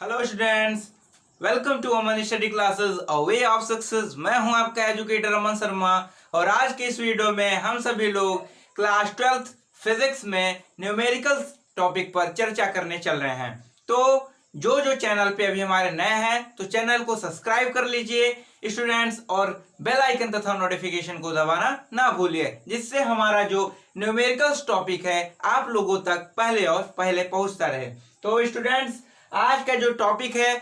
Hello students, welcome to Aman study classes a way of success. मैं हूं आपका educator अमन शर्मा और आज के इस वीडियो में हम सभी लोग क्लास 12th फिजिक्स में न्यूमेरिकल्स टॉपिक पर चर्चा करने चल रहे हैं। तो जो चैनल पे अभी हमारे नए हैं तो चैनल को सब्सक्राइब कर लीजिए स्टूडेंट्स, और बेल आइकन तथा नोटिफिकेशन को दबाना ना भूलिए, जिससे हमारा जो न्यूमेरिकल्स टॉपिक है आप लोगों तक पहले और पहले पहुंचता रहे। तो स्टूडेंट्स, आज का जो टॉपिक है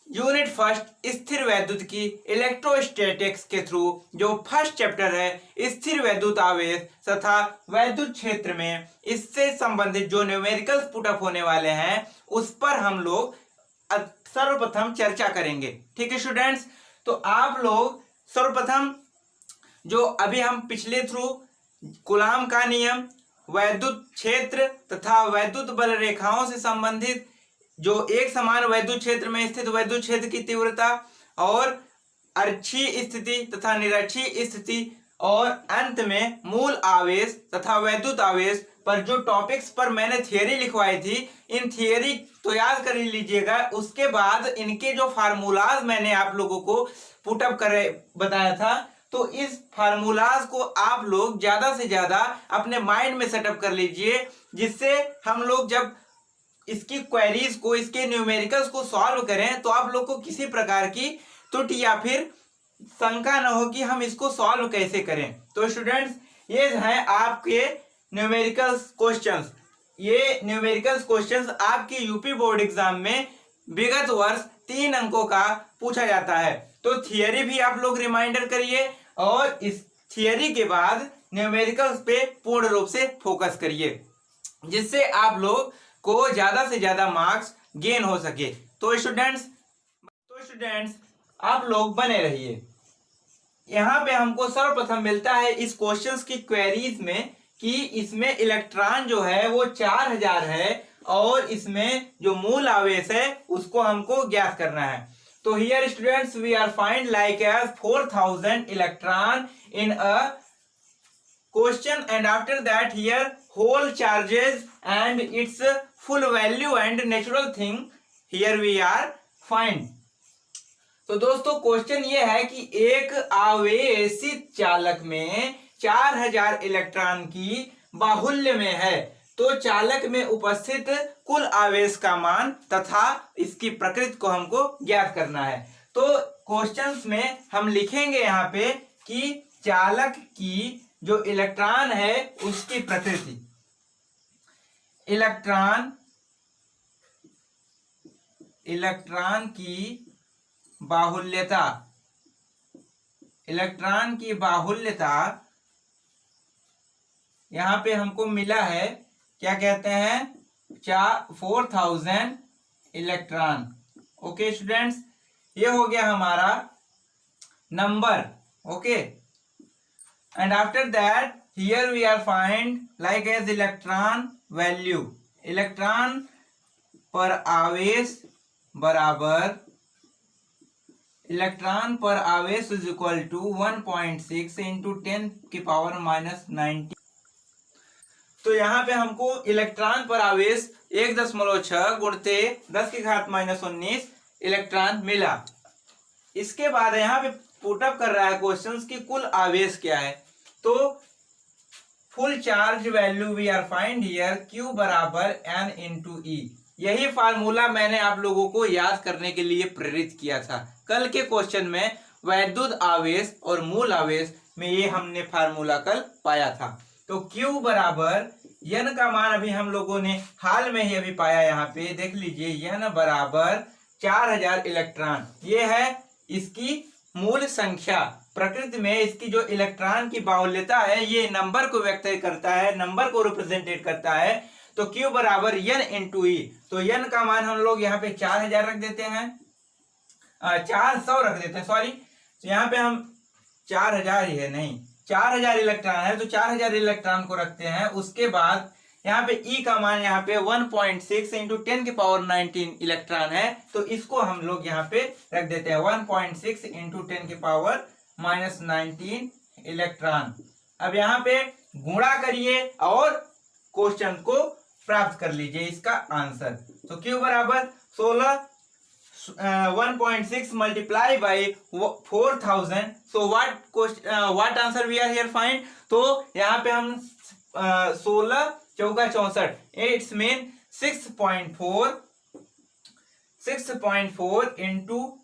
यूनिट फर्स्ट स्थिर वैद्युत की इलेक्ट्रोस्टैटिक्स के थ्रू जो फर्स्ट चैप्टर है स्थिर वैद्युत आवेश तथा वैद्युत क्षेत्र में इससे संबंधित जो न्यूमेरिकल्स पुटअप होने वाले हैं उस पर हम लोग सर्वप्रथम चर्चा करेंगे। ठीक है स्टूडेंट्स, तो आप लोग सर्वप्रथम जो अभी हम पिछले थ्रू कूलाम का नियम, वैद्युत क्षेत्र तथा वैद्युत बल रेखाओं से संबंधित जो एक समान वैद्युत क्षेत्र में स्थित वैद्युत क्षेत्र की तीव्रता और अक्षीय स्थिति तथा निरक्षीय स्थिति और अंत में मूल आवेश तथा वैद्युत आवेश पर जो टॉपिक्स पर मैंने थियरी लिखवाई थी, इन थियरी तो याद कर ही लीजिएगा। उसके बाद इनके जो फार्मूलाज मैंने आप लोगों को पुटअप करे बताया था, तो इस फार्मूलाज को आप लोग ज्यादा से ज्यादा अपने माइंड में सेटअप कर लीजिए, जिससे हम लोग जब इसकी क्वेरीज को, इसके न्यूमेरिकल्स को सॉल्व करें तो आप लोग को किसी प्रकार की त्रुटि या फिर शंका न हो कि हम इसको सॉल्व कैसे करें। तो स्टूडेंट्स, ये हैं आपके न्यूमेरिकल्स क्वेश्चंस। ये न्यूमेरिकल्स क्वेश्चंस आपके यूपी बोर्ड एग्जाम में विगत वर्ष 3 अंकों का पूछा जाता है। तो थियरी भी आप लोग रिमाइंडर करिए और इस थियरी के बाद न्यूमेरिकल्स पे पूर्ण रूप से फोकस करिए, जिससे आप लोग को ज्यादा से ज्यादा मार्क्स गेन हो सके। तो स्टूडेंट्स आप लोग बने रहिए। यहाँ पे हमको सर्वप्रथम मिलता है इस क्वेश्चंस की क्वेरीज में कि इसमें इलेक्ट्रॉन जो है वो 4000 है और इसमें जो मूल आवेश है उसको हमको ज्ञात करना है। तो here students we are find like as 4000 electron in a question, and after that here whole charges and its full value and natural thing here we are find। तो दोस्तों क्वेश्चन ये है कि एक आवेशित चालक में 4000 इलेक्ट्रॉन की बाहुल्य में है, तो चालक में उपस्थित कुल आवेश का मान तथा इसकी प्रकृति को हमको ज्ञात करना है। तो क्वेश्चंस में हम लिखेंगे यहाँ पे कि चालक की जो इलेक्ट्रॉन है उसकी प्रकृति, इलेक्ट्रॉन की बाहुल्यता, इलेक्ट्रॉन की बाहुल्यता यहां पे हमको मिला है, क्या कहते हैं 4000 इलेक्ट्रॉन। ओके स्टूडेंट्स, ये हो गया हमारा number. Okay, and after that here we are find like as electron value, electron पर आवेश बराबर इलेक्ट्रॉन पर आवेश इज इक्वल टू 1.6 इंटू 10 की पावर -90। तो यहाँ पे हमको इलेक्ट्रॉन पर आवेश 1.6 गुणते 10 की घात -19 इलेक्ट्रॉन मिला। इसके बाद यहाँ पे पुटअप कर रहा है क्वेश्चंस की कुल आवेश क्या है। तो full charge value we are find here Q बराबर N इंटू ई। यही फार्मूला मैंने आप लोगों को याद करने के लिए प्रेरित किया था कल के क्वेश्चन में। वैद्युत आवेश और मूल आवेश में ये हमने फार्मूला कल पाया था। तो Q बराबर N का मान अभी हम लोगों ने हाल में ही अभी पाया, यहाँ पे देख लीजिए N बराबर 4000 इलेक्ट्रॉन। ये है इसकी मूल संख्या। प्रकृति में इसकी जो इलेक्ट्रॉन की बाहुल्यता है ये नंबर को व्यक्त करता है, नंबर को रिप्रेजेंटेट करता है। तो Q बराबर N इंटू ई। तो N का मान हम लोग यहाँ पे 4000 रख देते हैं, 400 रख देते हैं, सॉरी। तो यहाँ पे हम 4000 ही है, नहीं 4000 इलेक्ट्रॉन है, तो 4000 इलेक्ट्रॉन को रखते हैं। उसके बाद यहाँ पे E का मान यहाँ पे 1.6 इंटू 10 की पावर 19 इलेक्ट्रॉन है, तो इसको हम लोग यहाँ पे रख देते हैं 1.6 इंटू 10 की पावर -19 इलेक्ट्रॉन। अब यहाँ पे गुणा करिए और क्वेश्चन को प्राप्त कर लीजिए इसका आंसर। तो Q बराबर 16 1.6 multiply by 4000. So what answer we are here find? तो यहाँ पे हम 16 चौका 64, इट्स मीन 6.4 into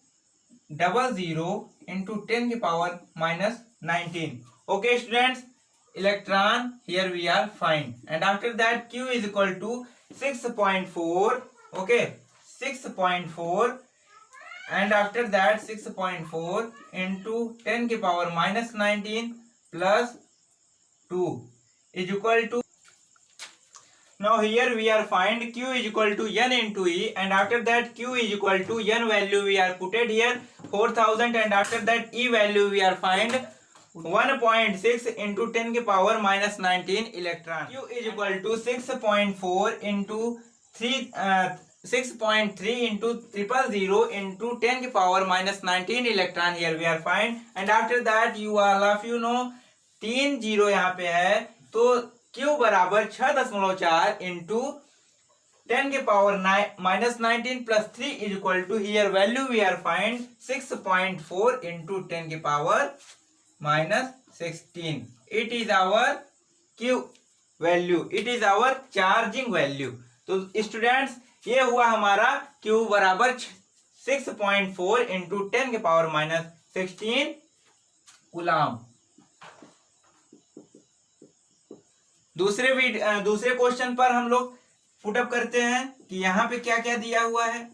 00 into 10 की power -19. Okay students, electron here we are find, and after that Q is equal to 6.4. okay, 6.4, and after that 6.4 into 10 की power -19 plus 2 is equal to, now here we are find Q is equal to N into E, and after that Q is equal to N value we are put it here 4000, and after that E value we are find 1.6 into 10 की power -19 electron. Q is equal to 6.4 into 6.3 into 000 into 10 की power -19 electron here we are find, and after that you all of you know 3 0 यहाँ पे है, तो Q बराबर 6.4 into 10 के power -19 plus 3 is equal to, here value we are find 6.4 into 10 के power -16. It is our Q value, it is our charging value. तो students ये हुआ हमारा Q बराबर 6.4 into 10 के पावर -16 कूलम. दूसरे क्वेश्चन पर हम लोग पुटअप करते हैं कि यहाँ पे क्या क्या दिया हुआ है.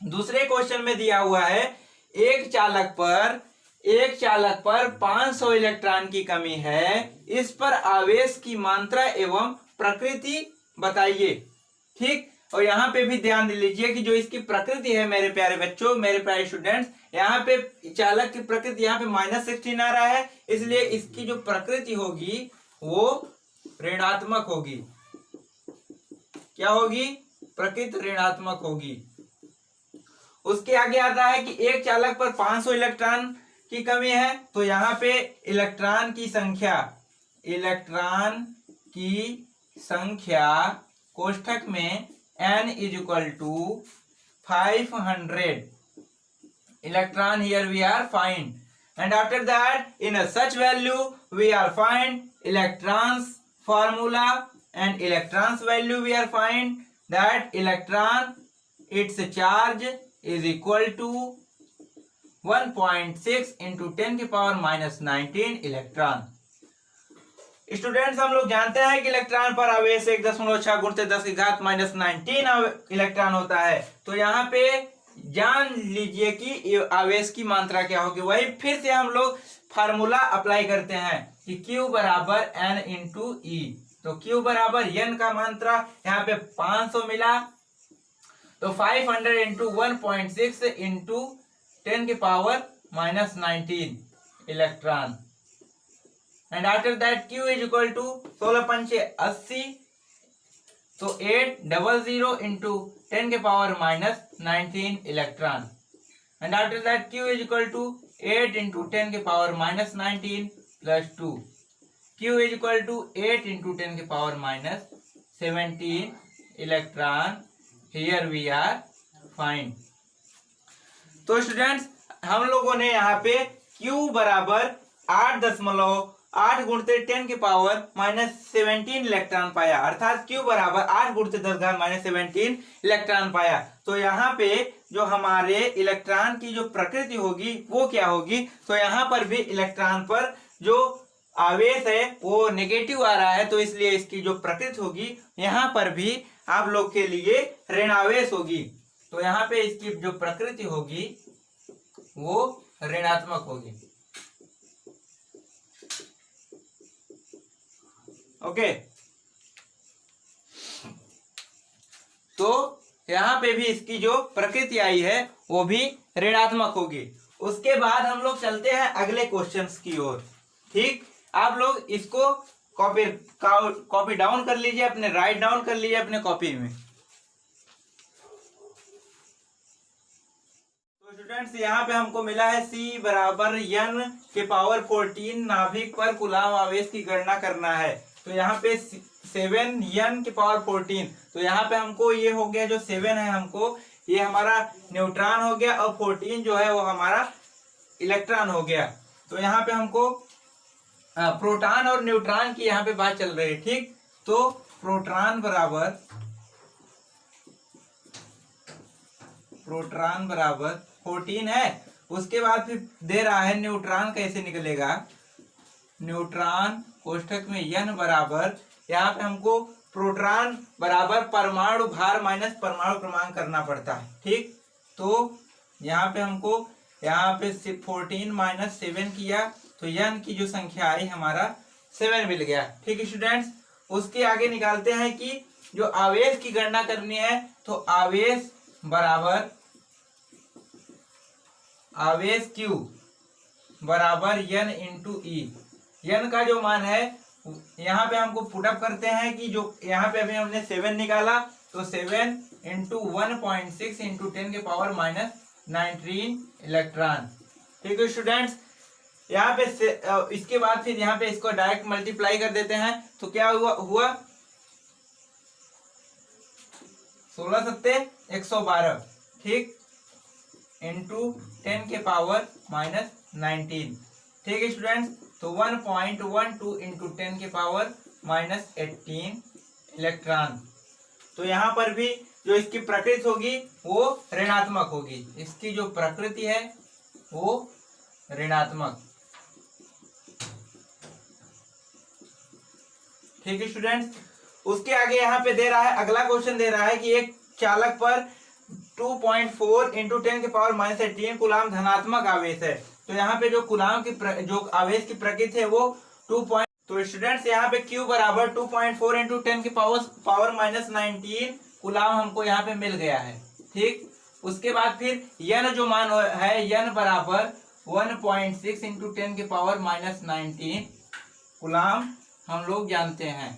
दूसरे क्वेश्चन में दिया हुआ है एक चालक पर 500 इलेक्ट्रॉन की कमी है, इस पर आवेश की मात्रा एवं प्रकृति बताइए. ठीक, और यहाँ पे भी ध्यान दे लीजिए कि जो इसकी प्रकृति है मेरे प्यारे बच्चों, मेरे प्यारे स्टूडेंट्स, यहाँ पे चालक की प्रकृति यहाँ पे -16 आ रहा है, इसलिए इसकी जो प्रकृति होगी वो ऋणात्मक होगी. क्या होगी? प्रकृति ऋणात्मक होगी. उसके आगे आता है कि एक चालक पर 500 इलेक्ट्रॉन की कमी है, तो यहाँ पे इलेक्ट्रॉन की संख्या कोष्ठक में n is equal to 500 electron here we are find, and after that in a such value we are find electrons formula, and electrons value we are find that electron its charge is equal to 1.6 into 10 की power -19 electron. Students हम लोग जानते हैं कि electron पर आवेश 1.6 गुणित 10 की घात -19 इलेक्ट्रॉन होता है. तो यहाँ पे जान लीजिए कि आवेश की मात्रा क्या होगी. वही फिर से हम लोग फार्मूला अप्लाई करते हैं कि Q बराबर N इंटू E. तो Q बराबर N का मात्रा यहाँ पे 500 मिला, तो 500 इंटू 1.6 इंटू 10 की power -19 electron, and after that Q is equal to 16 पंचे 80, तो 800 इंटू 10 के power -19 electron, and after that Q is equal to 8 into 10 के power -19 plus 2. Q is equal to 8 into 10 के power -17 electron. Here we are find. तो students हम लोगों ने यहाँ पे Q बराबर 8.8 गुणित 10 के पावर -17 इलेक्ट्रॉन पाया, अर्थात Q बराबर 8 गुणित 10 घात -17 इलेक्ट्रॉन पाया. तो यहाँ पे जो हमारे इलेक्ट्रॉन की जो प्रकृति होगी वो क्या होगी. तो यहाँ पर भी इलेक्ट्रॉन पर जो आवेश है वो नेगेटिव आ रहा है, तो इसलिए इसकी जो प्रकृति होगी यहाँ पर भी आप लोग के लिए ऋणावेश होगी. तो यहाँ पे इसकी जो प्रकृति होगी वो ऋणात्मक होगी. ओके, तो यहाँ पे भी इसकी जो प्रकृति आई है वो भी ऋणात्मक होगी. उसके बाद हम लोग चलते हैं अगले क्वेश्चंस की ओर. ठीक, आप लोग इसको कॉपी डाउन कर लीजिए, अपने राइट डाउन कर लीजिए अपने कॉपी में. तो स्टूडेंट्स यहाँ पे हमको मिला है C बराबर N के पावर 14 नाभिक पर कूलम आवेश की गणना करना है. तो यहाँ पे 7 N के पावर 14, तो यहाँ पे हमको ये हो गया जो 7 है हमको ये हमारा न्यूट्रॉन हो गया और 14 जो है वो हमारा इलेक्ट्रॉन हो गया। तो यहाँ पे हमको प्रोटॉन और न्यूट्रॉन की यहाँ पे बात चल रही है, ठीक। तो प्रोटॉन बराबर 14 है। उसके बाद फिर दे रहा है न्यूट्रॉन कैसे निकलेगा, न्यूट्रॉन कोष्ठक में n बराबर, यहाँ पे हमको प्रोटॉन बराबर परमाणु भार माइनस परमाणु क्रमांक करना पड़ता है, ठीक। तो यहाँ पे हमको यहाँ पे 14 माइनस 7 किया तो n की जो संख्या आई हमारा 7 मिल गया, ठीक स्टूडेंट्स। उसके आगे निकालते हैं कि जो आवेश की गणना करनी है, तो आवेश बराबर आवेश Q बराबर n इंटू ई। n का जो मान है यहाँ पे हमको पुटअप करते हैं कि जो यहाँ पे अभी हमने 7 निकाला, तो 7 इंटू 1.6 इंटू 10 के पावर माइनस 19 इलेक्ट्रॉन, ठीक है स्टूडेंट्स। यहाँ पे इसके बाद फिर यहाँ पे इसको डायरेक्ट मल्टीप्लाई कर देते हैं, तो क्या हुआ 16 सत्ते 112, ठीक, इंटू 10 के पावर माइनस 19, ठीक है स्टूडेंट्स। तो 1.12 इंटू 10 के पावर माइनस 18 इलेक्ट्रॉन। तो यहाँ पर भी जो इसकी प्रकृति होगी वो ऋणात्मक होगी, इसकी जो प्रकृति है वो ऋणात्मक, ठीक है स्टूडेंट्स। उसके आगे यहाँ पे दे रहा है, अगला क्वेश्चन दे रहा है कि एक चालक पर 2.4 इंटू 10 के पावर माइनस 18 कूलाम धनात्मक आवेश है। तो यहाँ पे जो कूलाम की जो आवेश की प्रकृति है वो 2. तो स्टूडेंट्स यहाँ पे Q बराबर 2.4 इंटू 10 के पावर माइनस 19 कूलाम हमको यहाँ पे मिल गया है, ठीक। उसके बाद फिर n जो मान है n बराबर 1.6 इंटू 10 के पावर माइनस 19 कूलाम हम लोग जानते हैं,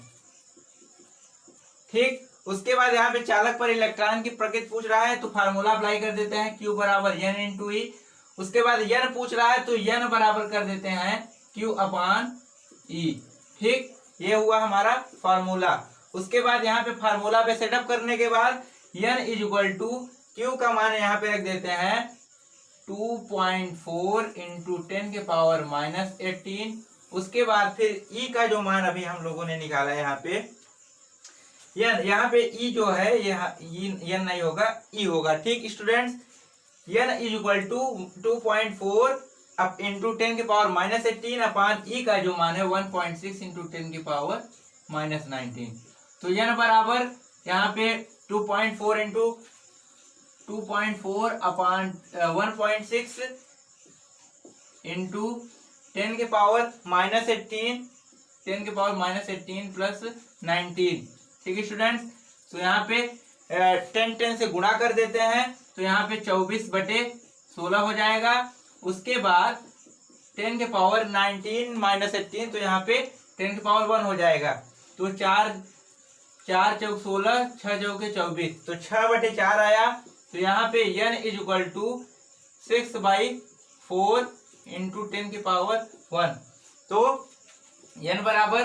ठीक। उसके बाद यहाँ पे चालक पर इलेक्ट्रॉन की प्रकृति पूछ रहा है, तो फार्मूला अप्लाई कर देते हैं Q बराबर n इंटू ई। उसके बाद n पूछ रहा है तो n बराबर कर देते हैं Q अपान ई, ठीक। ये हुआ हमारा फार्मूला। उसके बाद यहाँ पे फार्मूला पे सेटअप करने के बाद n is equal to Q का मान यहाँ पे रख देते हैं 2.4 इंटू 10 के पावर माइनस 18। उसके बाद फिर E का जो मान अभी हम लोगों ने निकाला यहाँ पे यहाँ पे E जो है यह नहीं होगा, E होगा, ठीक students. n is equal to 2.4 अब इंटू 10 के पावर माइनस 18 अपान E का जो मान है 1.6 इंटू 10 के पावर माइनस 19। तो n बराबर यहाँ पे 2.4 इंटू 2.4 अपान 1.6 इंटू 10 के पावर माइनस 18, 10 के पावर माइनस 18 प्लस 19, ठीक है स्टूडेंट्स। तो यहाँ पे 10 से गुणा कर देते हैं, तो यहाँ पे 24/16 हो जाएगा। उसके बाद 10 के पावर 19 माइनस 18, तो यहाँ पे 10 के पावर 1 हो जाएगा। तो 4 चौक 16, 6 चौक 24, तो 6/4 आया। तो यहाँ पे n is equal to 6/4 into 10 के पावर 1। तो n बराबर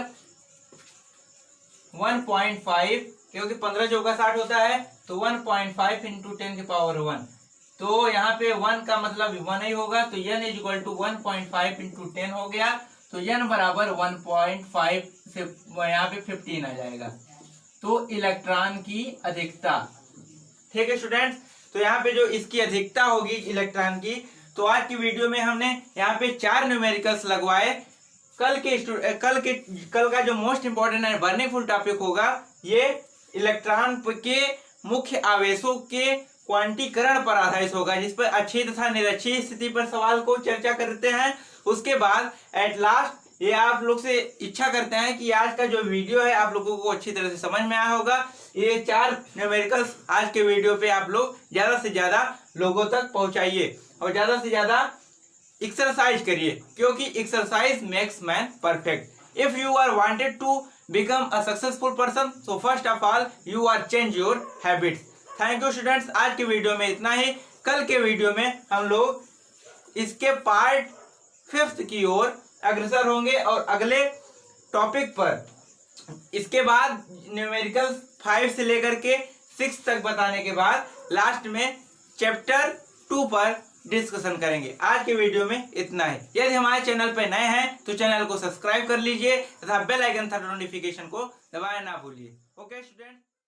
1.5, क्योंकि 15 चौका 60 होता है, तो 1.5 इंटू 10 के पावर 1। तो यहाँ पे 1 का मतलब 1 ही होगा, तो n is equal to 1.5 into 10 हो गया। तो n बराबर 1.5 से यहाँ पे 15 आ जाएगा। तो इलेक्ट्रॉन की अधिकता, ठीक है स्टूडेंट्स। तो यहाँ पे जो इसकी अधिकता होगी इलेक्ट्रॉन की, तो आज की वीडियो में हमने यहाँ पे 4 न्यूमेरिकल्स लगवाए। कल का जो मोस्ट इंपॉर्टेंट है बर्निंग फुल टॉपिक होगा, ये इलेक्ट्रॉन के मुख्य आवेशों के क्वांटीकरण पर आधारित होगा, जिस पर अच्छी तथा निरक्षीय स्थिति पर सवाल को चर्चा करते हैं। उसके बाद एट लास्ट ये आप लोग से इच्छा करते हैं कि आज का जो वीडियो है आप लोगों को अच्छी तरह से समझ में आया होगा। ये 4 न्यूमेरिकल्स आज के वीडियो पे आप लोग ज्यादा से ज्यादा लोगों तक पहुंचाइए और ज्यादा से ज्यादा एक्सरसाइज करिए, क्योंकि exercise makes man perfect. If you are wanted to become a successful person, so first of all you are change your habits. Thank you students, आज के वीडियो में इतना ही। कल के वीडियो में हम लोग इसके पार्ट 5 की ओर अग्रसर होंगे और अगले टॉपिक पर। इसके बाद न्यूमेरिकल 5 से लेकर के 6 तक बताने के बाद लास्ट में चैप्टर 2 पर डिस्कशन करेंगे। आज के वीडियो में इतना ही। यदि हमारे चैनल पर नए हैं तो चैनल को सब्सक्राइब कर लीजिए तथा बेल आइकन तथा नोटिफिकेशन को दबाना ना भूलिए। Okay student.